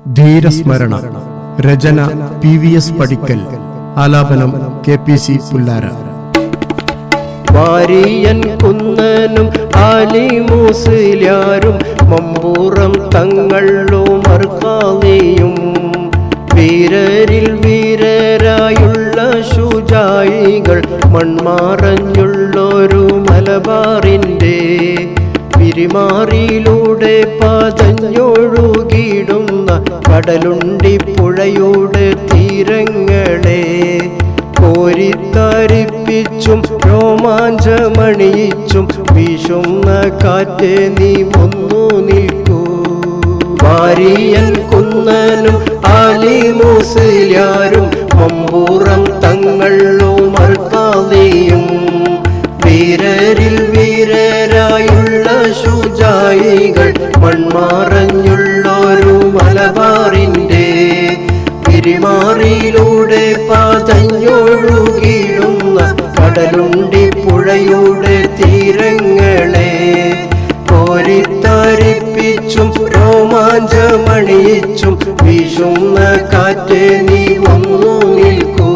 ധീരസ്മരണ. രചന PVS പടിക്കൽ. ആലാപനം KPC പുല്ലാര. Variance കുന്നനും ആലിമൂസിലാരും Mampuram തങ്ങളും അർക്കാളിയും വീരരിൽ വീരരായുള്ള ശുജായികൾ മൺമാറഞ്ഞുള്ളൊരു മലബാറിൻ്റെ പിരിമാറിയിലൂടെ പതഞ്ഞൊഴുകിടുന്ന കടലുണ്ടി പുഴയുടെ തീരങ്ങളെ കോരിത്തരിപ്പിച്ചും രോമാഞ്ചമണിയിച്ചും വീശുന്ന കാറ്റ് നീ ഒന്നു നിൽക്കൂ. വാരിയൻ കുന്നനും ആലിമൂസിലാരും മമ്പൂറം തങ്ങളും അർക്കാളിയും വീരരിൽ വീരരായുള്ള ശുജായികൾ മൺമാറഞ്ഞുള്ളൊരു മലബാറിൻ്റെ പിരിമാറിയിലൂടെ പതഞ്ഞൊഴുകിടുന്ന കടലുണ്ടി പുഴയുടെ തീരങ്ങളെ കോരിത്തരിപ്പിച്ചും രോമാഞ്ചമണിയിച്ചും വീശുന്ന കാറ്റ് നീ ഒന്നു നിൽക്കൂ.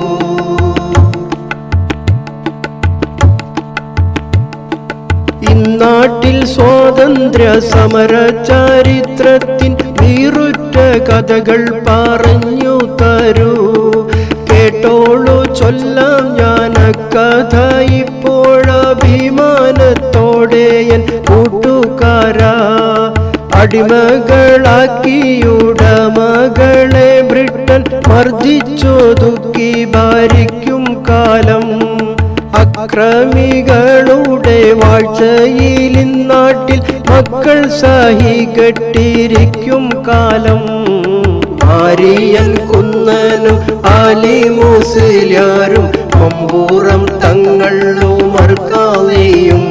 ഇന്നാട്ടിൽ സ്വാതന്ത്ര്യ സമര ചരിത്രത്തിൻ വീറുറ്റ കഥകൾ പറഞ്ഞു തരൂ. കേട്ടോളൂ ചൊല്ലാം ഞാൻ കഥ ഇപ്പോഴഭിമാനത്തോടെ എൻ കൂട്ടുകാരാ. അടിമകളാക്കിയുടമകളെ ബ്രിട്ടൻ മർദ്ദിച്ചൊതുക്കി ഭരിക്കും കാലം. അക്രമികളുടെ വാഴ്ചയിൽ ഇന്നാട്ടിൽ മക്കൾ സഹികെട്ടിരിക്കും കാലം. വാരിയൻ കുന്നനും ആലിമൂസിലാരും മമ്പൂറം തങ്ങളും അർക്കാളിയും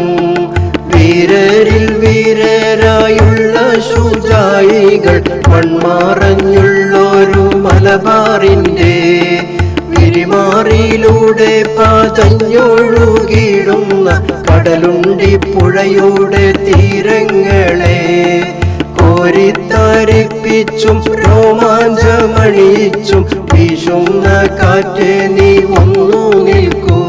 വീരരിൽ വീരരായുള്ള ശുജായികൾ മൺമാറഞ്ഞുള്ളൊരു മലബാറിൻ്റെ പിരിമാറിയിലൂടെ പതഞ്ഞൊഴുകിടുന്ന കടലുണ്ടി പുഴയുടെ തീരങ്ങളെ കോരിത്തരിപ്പിച്ചും രോമാഞ്ചമണിയിച്ചും വീശുന്ന കാറ്റ് നീ ഒന്നു നിൽക്കൂ.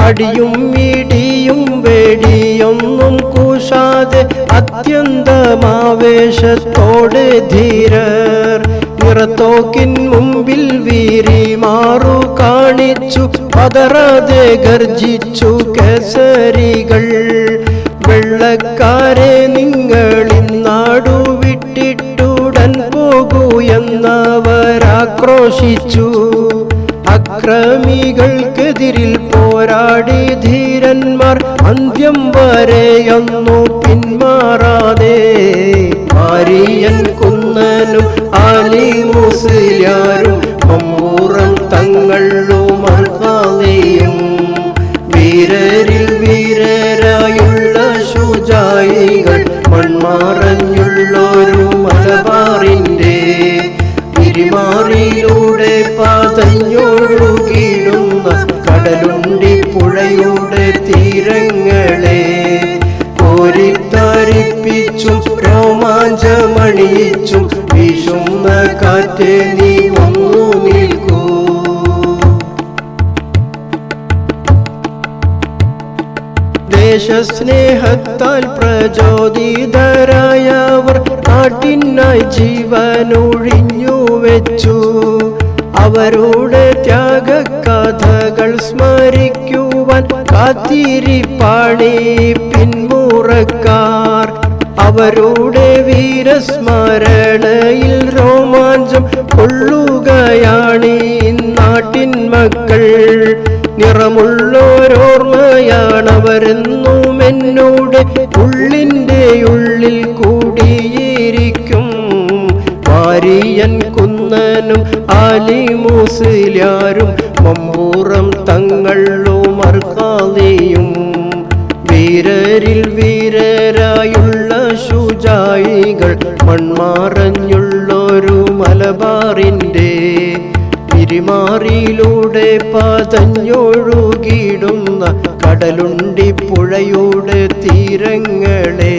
അടിയും ഇടിയും വെടിയൊന്നും കൂശാതെ അത്യന്തമാവേശത്തോടെ ധീരർ നിറത്തോക്കിൻ മുമ്പിൽ വീരി മാറു കാണിച്ചു പതറാതെ ഗർജിച്ചു കേസരികൾ. വെള്ളക്കാരെ നിങ്ങളിന്നാടു വിട്ടിട്ടുടൻ പോകൂ എന്നവരാക്രോശിച്ചു. അക്രമികൾക്കെതിരിൽ പോരാടി ധീരന്മാർ അന്ത്യം വരെയൊന്നു പിന്മാറാതെ. വാരിയൻ കുന്നനും ആലിമൂസിലാരും മമ്പൂറം തങ്ങളും അർക്കാളിയും വീരരിൽ വീരരായുള്ള ശുജായികൾ മൺമാറഞ്ഞുള്ളൊരു മലബാറിൻ്റെ പിരിമാറിയിലൂടെ പതഞ്ഞൊഴുകിടുന്ന കടലുണ്ടി പുഴയുടെ തീരങ്ങളെ കോരിത്തരിപ്പിച്ചും രോമാഞ്ചമണിയിച്ചും വീശുന്ന കാറ്റ് നീ ഒന്നു നിൽക്കൂ. ദേശസ്നേഹത്താൽ പ്രചോദിതരായവർ നാട്ടിനായി ജീവനൊഴിഞ്ഞു വെച്ചു. അവരുടെ ത്യാഗകഥകൾ സ്മരിക്കുവാൻ കാത്തിരിപ്പാണി പിന്മുറക്കാർ. അവരുടെ വീരസ്മരണയിൽ രോമാഞ്ചം കൊള്ളുകയാണീ നാട്ടിൻ മക്കൾ. നിറമുള്ളോരോർമ്മയാണവരെന്നും എന്നോട് ഉള്ളിൻ്റെ ഉള്ളിൽ കൂടിയിരിക്കും. വാരിയൻ കുന്നനും ആലിമൂസിലാരും മമ്പൂറം തങ്ങളും അർക്കാളിയും വീരരിൽ വീരരായുള്ള ശുജായികൾ മൺമാറഞ്ഞുള്ളൊരു മലബാറിൻ്റെ പിരിമാറിയിലൂടെ പതഞ്ഞൊഴുകിടുന്ന കടലുണ്ടി പുഴയുടെ തീരങ്ങളെ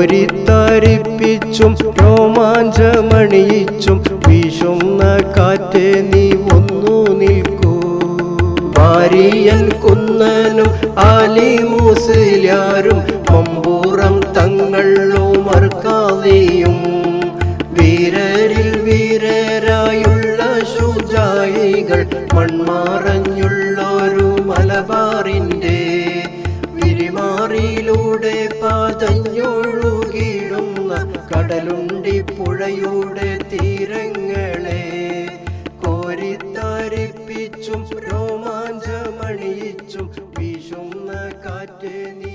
കോരിത്തരിപ്പിച്ചും രോമാഞ്ചമണിയിച്ചും വീശുന്ന കാറ്റേ നീ ഒന്നു നിൽക്കൂ. വാരിയൻ കുന്നനും ആലി മൂസിലാരും മമ്പൂറം തങ്ങളും മർക്കാതെയും വീരരിൽ വീരരായുള്ള ശുചായികൾ മൺമറഞ്ഞുള്ളൊരു മലബാറിൻ്റെ വിരിമാറിയിലൂടെ പാതഞ്ഞൊഴുകിടുന്ന കടലുണ്ടി പുഴയുടെ തീരങ്ങളെ കോരിത്തരിപ്പിച്ചും രോമാഞ്ചമണിയിച്ചും വീശുന്ന കാറ്റേ നീ